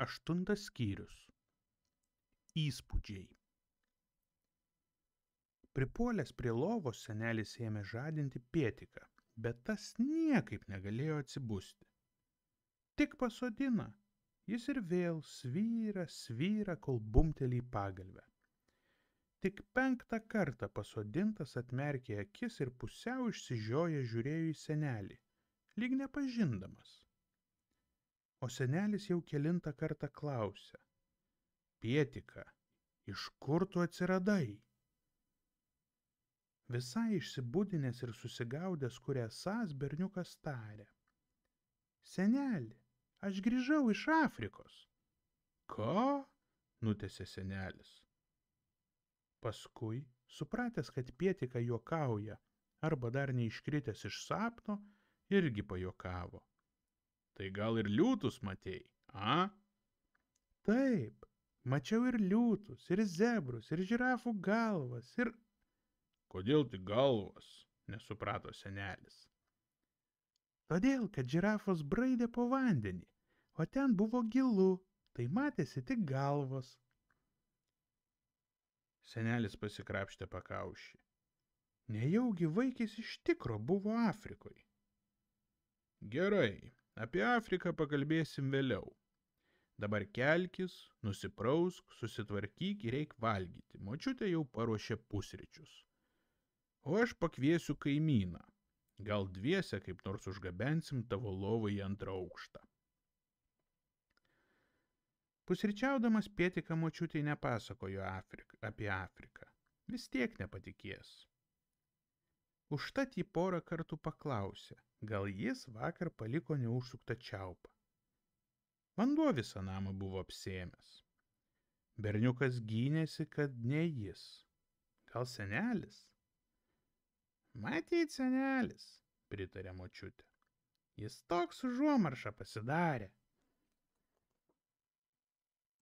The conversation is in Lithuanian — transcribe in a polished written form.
8 skyrius. Įspūdžiai. Pripuolęs prie lovos senelis ėmė žadinti Pietiką, bet tas niekaip negalėjo atsibusti. Tik pasodina, jis ir vėl svyra, kol bumteli į pagalvę. Tik 5 kartą pasodintas atmerkė akis ir pusiau išsižioję žiūrėjo į senelį, lyg nepažindamas. O senelis jau kelintą kartą klausė: Pietika, iš kur tu atsiradai? Visai išsibudinęs ir susigaudęs, kur esąs, berniukas tarė: Seneli, aš grįžau iš Afrikos. Ką? Nutęsė senelis. Paskui, supratęs, kad Pietika juokauja arba dar neiškritęs iš sapno, irgi pajuokavo. Tai gal ir liūtus matei, a? Taip, mačiau ir liūtus, ir zebrus, ir žirafų galvas, ir... Kodėl tik galvas? Nesuprato senelis. Todėl, kad žirafos braidė po vandenį, o ten buvo gilu, tai matėsi tik galvos. Senelis pasikrapštė pakaušį. Nejaugi vaikis iš tikro buvo Afrikoje. Gerai, apie Afriką pakalbėsim vėliau. Dabar kelkis, nusiprausk, susitvarkyk ir eik valgyti. Močiutė jau paruošė pusryčius. O aš pakviesiu kaimyną. Gal dviese kaip nors užgabensim tavo lovą į 2 aukštą. Pusryčiaudamas Pietika močiutei nepasakojo apie Afriką. Vis tiek nepatikės. Užtat jį 1 kartų paklausė, gal jis vakar paliko neužsuktą čiaupą. Vanduo visą namą buvo apsėmęs. Berniukas gynėsi, kad ne jis. Gal senelis? Matyt, senelis, pritarė močiutė. Jis toks užuomaršą pasidarė.